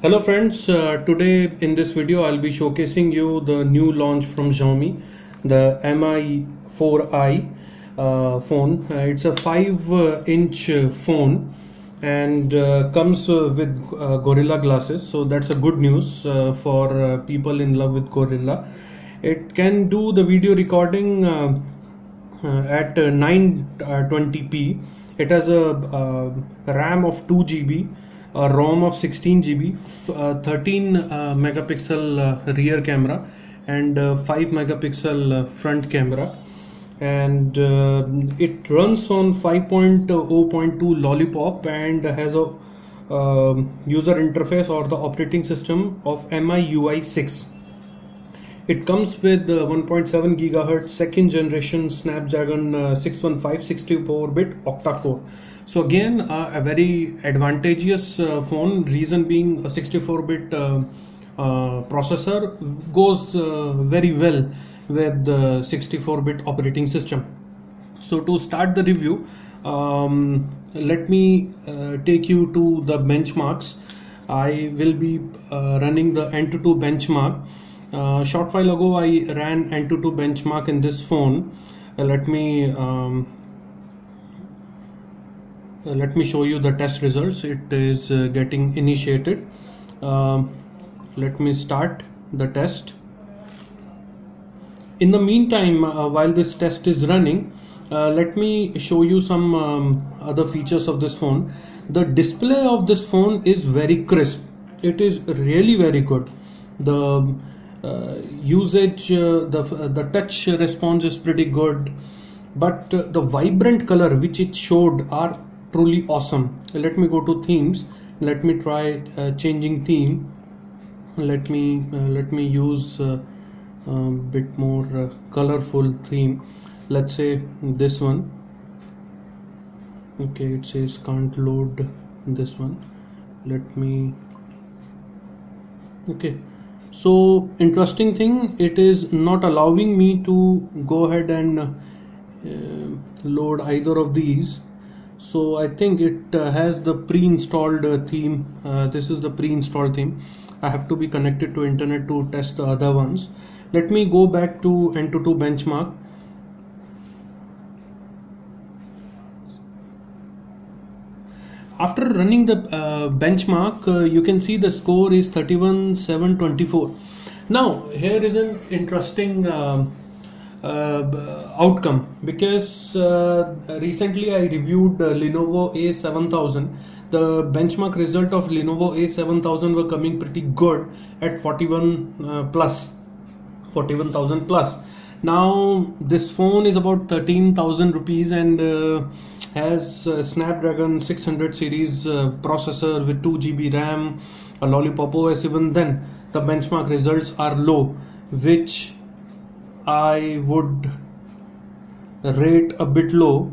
Hello friends, today in this video I'll be showcasing you the new launch from Xiaomi, the Mi 4i phone. It's a 5-inch phone and comes with Gorilla glasses, so that's a good news for people in love with Gorilla. It can do the video recording at 920p. It has a RAM of 2 GB, a ROM of 16 GB, 13 megapixel rear camera and 5 megapixel front camera, and it runs on 5.0.2 Lollipop and has a user interface or the operating system of MIUI 6. It comes with 1.7 GHz second generation Snapdragon 615 64-bit octa-core. So again, a very advantageous phone. Reason being, a 64-bit processor goes very well with the 64-bit operating system. So to start the review, let me take you to the benchmarks. I will be running the Antutu benchmark. Short while ago I ran Antutu benchmark in this phone. Let me show you the test results. It is getting initiated. Let me start the test. In the meantime, while this test is running, let me show you some other features of this phone. The display of this phone is very crisp. It is really very good. The usage, the touch response is pretty good, but the vibrant color which it showed are truly awesome. Let me go to themes. Let me try changing theme. Let me use a bit more colorful theme. Let's say this one. Okay, it says can't load this one. Let me. Okay, so interesting thing, it is not allowing me to go ahead and load either of these. So I think it has the pre-installed theme. This is the pre-installed theme. I have to be connected to internet to test the other ones. Let me go back to Antutu benchmark. After running the benchmark, you can see the score is 31,724. Now here is an interesting outcome, because recently I reviewed Lenovo A7000. The benchmark result of Lenovo A7000 were coming pretty good at 41,000 plus. Now this phone is about 13,000 rupees and has Snapdragon 600 series processor with 2 GB RAM, a Lollipop OS. Even then the benchmark results are low, which I would rate a bit low.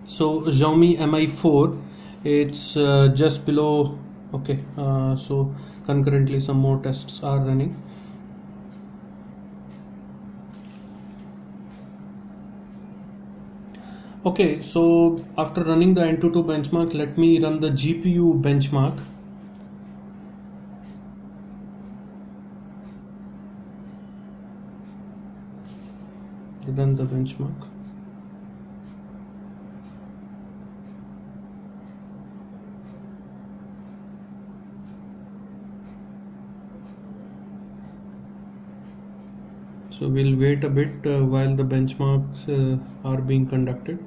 So Xiaomi Mi 4, it's just below. Okay, so concurrently some more tests are running. Okay, so after running the Antutu benchmark, let me run the GPU benchmark. Run the benchmark. So we'll wait a bit while the benchmarks are being conducted.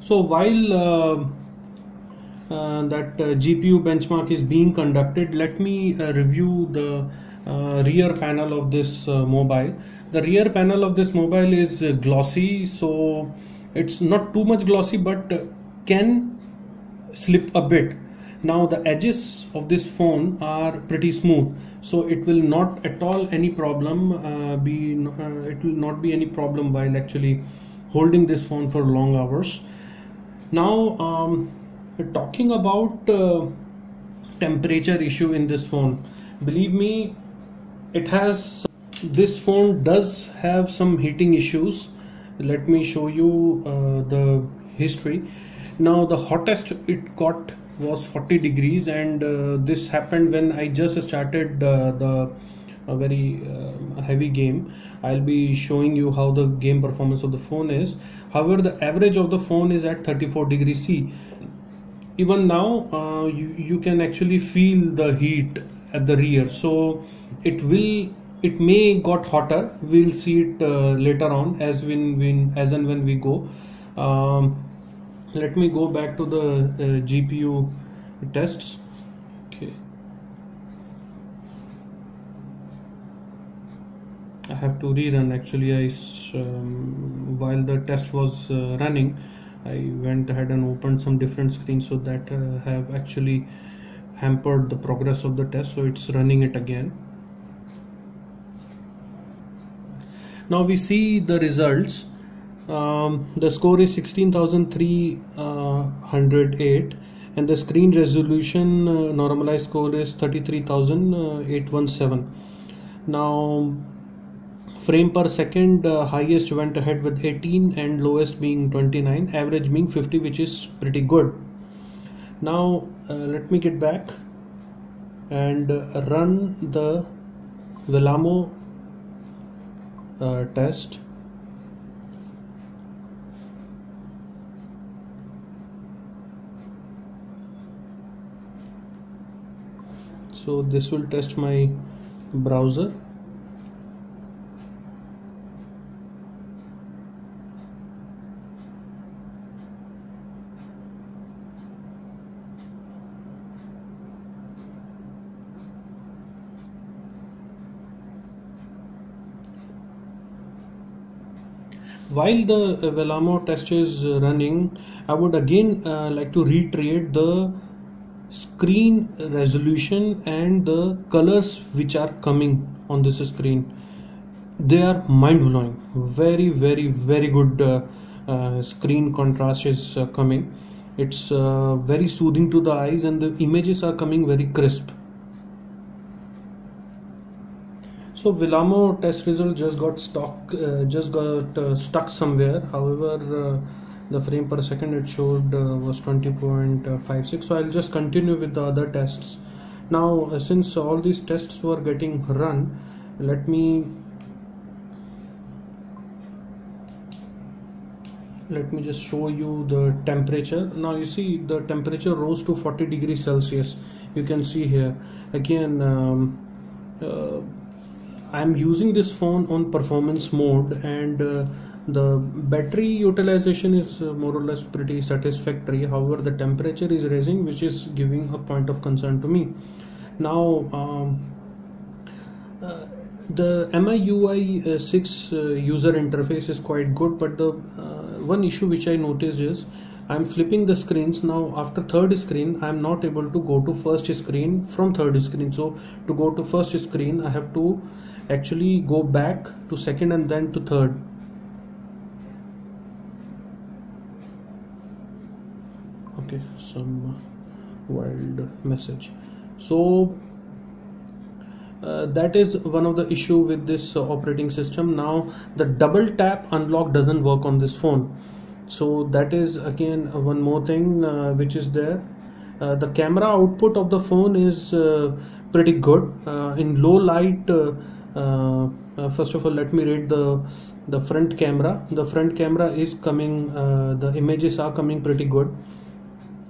So while that GPU benchmark is being conducted, let me review the rear panel of this mobile. The rear panel of this mobile is glossy, so it's not too much glossy, but can slip a bit. Now the edges of this phone are pretty smooth, so it will not at all any problem it will not be any problem while actually holding this phone for long hours. Now talking about temperature issue in this phone, believe me, this phone does have some heating issues. Let me show you the history. Now the hottest it got was 40 degrees, and this happened when I just started a very heavy game. I'll be showing you how the game performance of the phone is. However, the average of the phone is at 34 degrees C. Even now you can actually feel the heat at the rear, so it may got hotter. We'll see it later on as and when we go. Let me go back to the GPU tests. Okay, I have to rerun. Actually, while the test was running, I went ahead and opened some different screens, so that have actually hampered the progress of the test. So it's running it again. Now we see the results. The score is 16,308, and the screen resolution normalized score is 33,817. Now frame per second, highest went ahead with 18 and lowest being 29, average being 50, which is pretty good. Now let me get back and run the Velamo test. So this will test my browser. While the Velamo test is running, I would again like to reiterate the screen resolution and the colors which are coming on this screen. They are mind-blowing. Very good screen contrast is coming. It's very soothing to the eyes, and the images are coming very crisp. So Velamo test result just got stuck somewhere. However, the frame per second it showed was 20.56. So I'll just continue with the other tests. Now since all these tests were getting run, let me just show you the temperature. Now you see the temperature rose to 40 degrees Celsius. You can see here again. I'm using this phone on performance mode, and the battery utilization is more or less pretty satisfactory. However, the temperature is rising, which is giving a point of concern to me. Now the MIUI 6 user interface is quite good, but the one issue which I noticed is I'm flipping the screens. Now after third screen, I'm not able to go to first screen from third screen. So to go to first screen, I have to actually go back to second and then to third. Okay, some wild message. So that is one of the issue with this operating system. Now the double tap unlock doesn't work on this phone, so that is again one more thing which is there. The camera output of the phone is pretty good in low light. First of all, let me rate the front camera. The front camera is coming, the images are coming pretty good,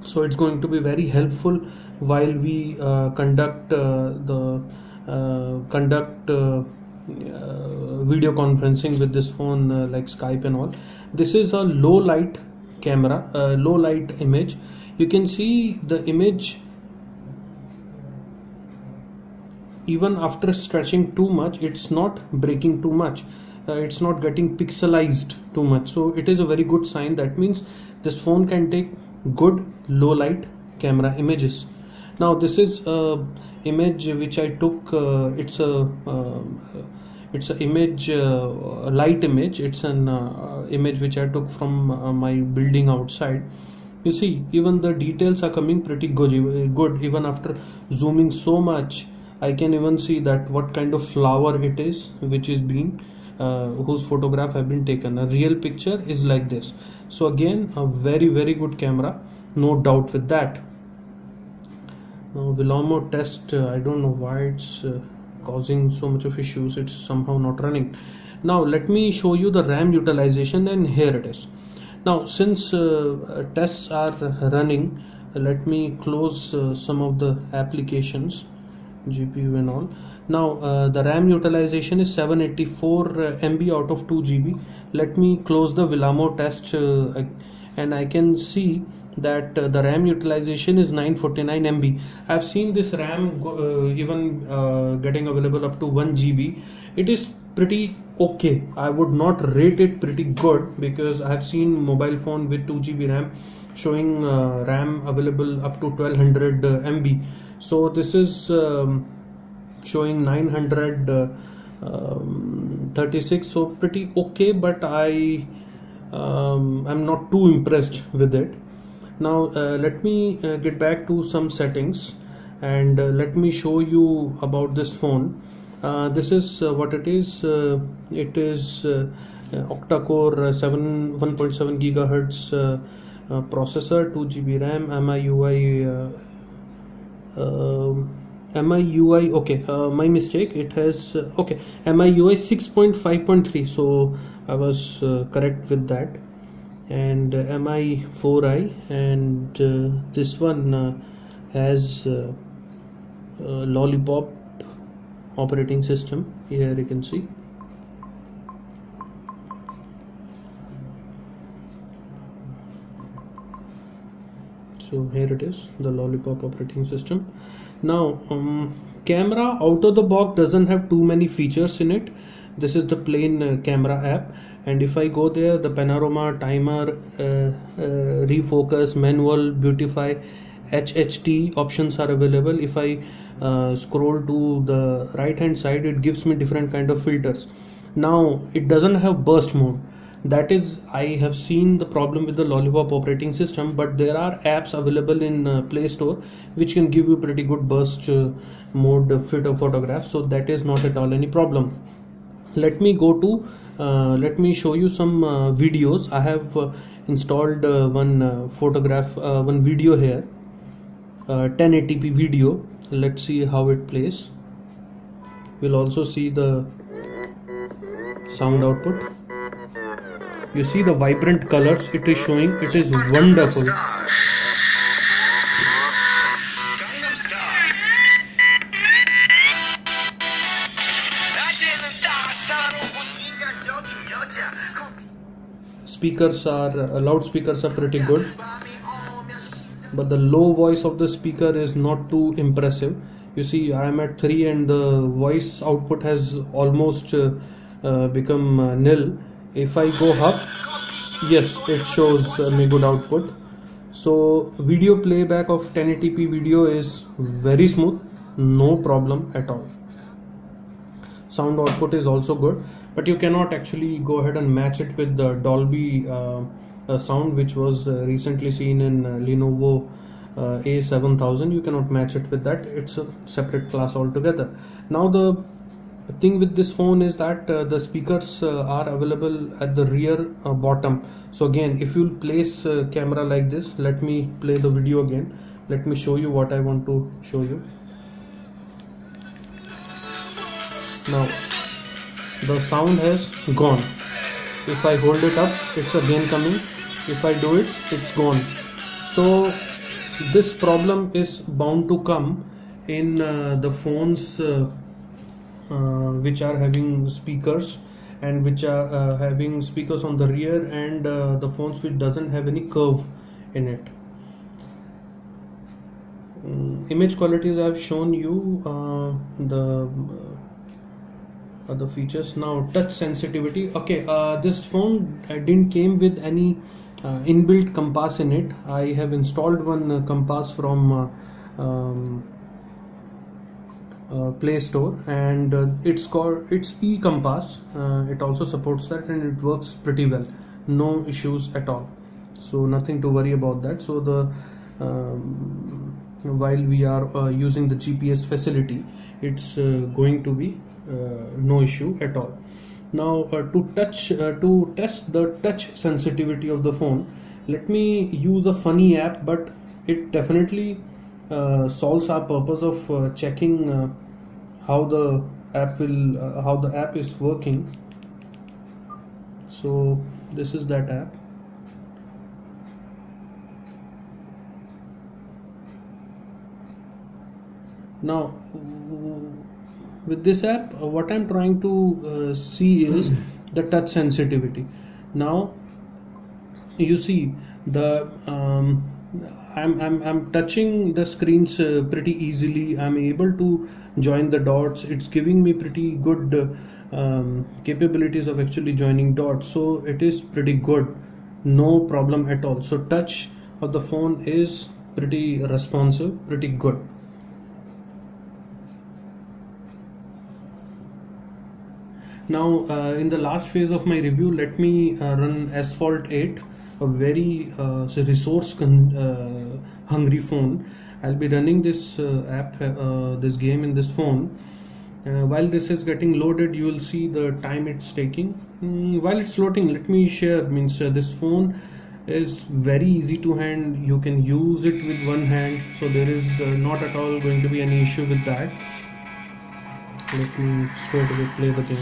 so it's going to be very helpful while we conduct video conferencing with this phone, like Skype and all. This is a low light camera, low light image. You can see the image even after stretching too much, it's not breaking too much, it's not getting pixelized too much. So it is a very good sign. That means this phone can take good low light camera images. Now this is a image which I took. It's a image, a light image. It's an image which I took from my building outside. You see, even the details are coming pretty good. Even after zooming so much, I can even see that what kind of flower it is, which is being whose photograph have been taken. A real picture is like this. So again, a very good camera, no doubt with that. Now Vilamo test, I don't know why it's causing so much of issues. It's somehow not running. Now let me show you the RAM utilization, and here it is. Now since tests are running, let me close some of the applications, GPU and all. Now the RAM utilization is 784 MB out of 2 GB. Let me close the Vilamo test and I can see that the RAM utilization is 949 MB. I've seen this RAM even getting available up to 1 GB. It is pretty okay. I would not rate it pretty good, because I've seen mobile phone with 2 GB RAM showing RAM available up to 1200 MB. So this is showing 936, so pretty okay, but I'm not too impressed with it. Now let me get back to some settings, and let me show you about this phone. This is what it is. It is octa-core 1.7 gigahertz processor, 2 GB RAM, MIUI, okay, my mistake, it has okay, MIUI 6.5.3, so I was correct with that, and MI4i, and this one has Lollipop operating system. Here you can see. So here it is, the Lollipop operating system. Now camera out of the box doesn't have too many features in it. This is the plain camera app, and if I go there, the panorama, timer, refocus, manual, beautify, HHT options are available. If I scroll to the right hand side, it gives me different kind of filters. Now it doesn't have burst mode. That is, I have seen the problem with the Lollipop operating system, but there are apps available in Play Store which can give you pretty good burst mode photographs, so that is not at all any problem. Let me go to let me show you some videos. I have installed one video here, 1080p video. Let's see how it plays. We'll also see the sound output. You see the vibrant colors it is showing. It is wonderful. Speakers are loudspeakers are pretty good, but the low voice of the speaker is not too impressive. You see, I am at 3 and the voice output has almost become nil. If I go up, yes, it shows me good output. So video playback of 1080p video is very smooth, no problem at all. Sound output is also good, but you cannot actually go ahead and match it with the Dolby sound, which was recently seen in Lenovo A7000. You cannot match it with that. It's a separate class altogether. Now the thing with this phone is that the speakers are available at the rear bottom. So again, if you place camera like this, let me play the video again. Let me show you what I want to show you. Now the sound has gone. If I hold it up, it's again coming. If I do it, it's gone. So this problem is bound to come in the phones which are having speakers, and which are having speakers on the rear, and the phones which doesn't have any curve in it. Image qualities I have shown you, the other features. Now touch sensitivity. Okay, this phone didn't came with any inbuilt compass in it. I have installed one compass from Play Store, and it's e-compass. It also supports that, and it works pretty well, no issues at all, so nothing to worry about that. So the while we are using the GPS facility, it's going to be no issue at all. Now to test the touch sensitivity of the phone, let me use a funny app, but it definitely solves our purpose of checking how the app is working. So this is that app. Now with this app, what I'm trying to see is the touch sensitivity. Now you see the I'm touching the screens pretty easily. I'm able to join the dots. It's giving me pretty good capabilities of actually joining dots, so it is pretty good, no problem at all. So touch of the phone is pretty responsive, pretty good. Now in the last phase of my review, let me run Asphalt 8, a very resource hungry phone. I'll be running this this game in this phone. While this is getting loaded, you will see the time it's taking. While it's loading, let me share, this phone is very easy to hand. You can use it with one hand, so there is not at all going to be any issue with that. Let me straight away play the game.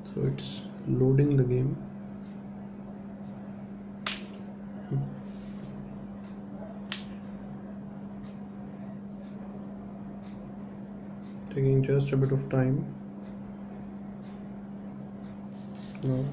So it's loading the game. Taking just a bit of time. No.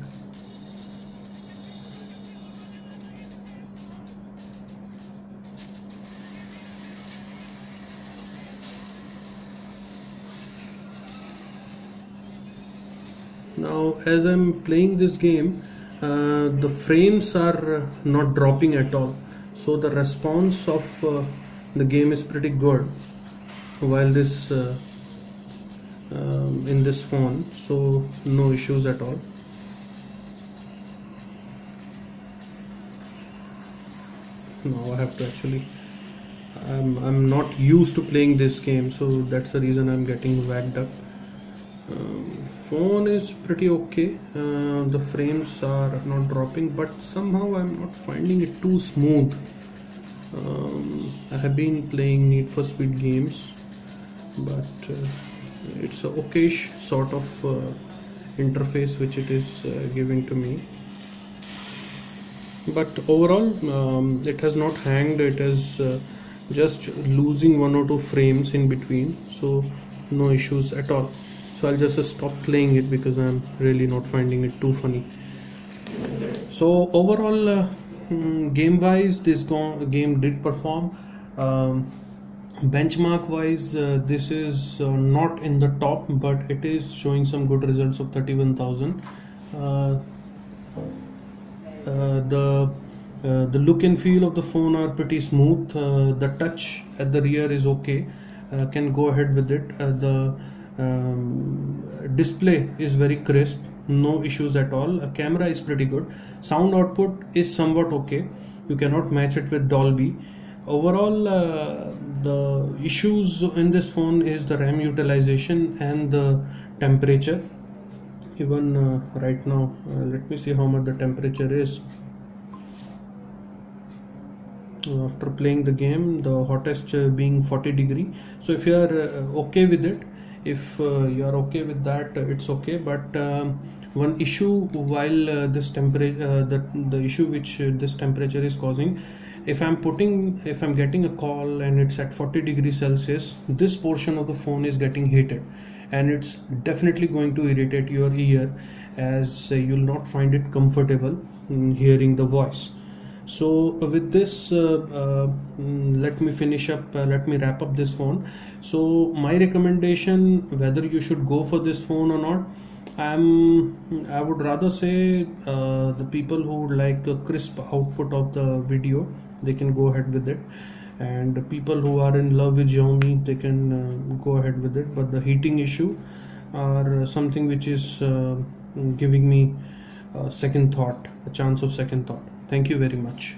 Now as I'm playing this game, the frames are not dropping at all, so the response of the game is pretty good while this in this phone, so no issues at all. Now I have to actually, I'm not used to playing this game, so that's the reason I'm getting wagged up. Phone is pretty okay. The frames are not dropping, but somehow I'm not finding it too smooth. I have been playing Need for Speed games, but it's a okayish sort of interface which it is giving to me. But overall, it has not hanged. It is just losing one or two frames in between, so no issues at all. So I'll just stop playing it because I'm really not finding it too funny. So overall, game wise, this game did perform. Benchmark wise, this is not in the top, but it is showing some good results of 31,000. The look and feel of the phone are pretty smooth. The touch at the rear is okay. Can go ahead with it. The display is very crisp, no issues at all. Camera is pretty good. Sound output is somewhat okay. You cannot match it with Dolby. Overall, the issues in this phone is the RAM utilization and the temperature. Even right now, let me see how much the temperature is. After playing the game, the hottest being 40 degree. So if you are okay with it, if you are okay with that, it's okay. But one issue while this temperature, the issue which this temperature is causing, if I'm getting a call and it's at 40 degrees Celsius, this portion of the phone is getting heated, and it's definitely going to irritate your ear, as you'll not find it comfortable hearing the voice. So with this, let me finish up, let me wrap up this phone. So my recommendation, whether you should go for this phone or not, I would rather say the people who would like a crisp output of the video, they can go ahead with it, and the people who are in love with Xiaomi, they can go ahead with it. But the heating issue are something which is giving me a second thought, a chance of second thought. Thank you very much.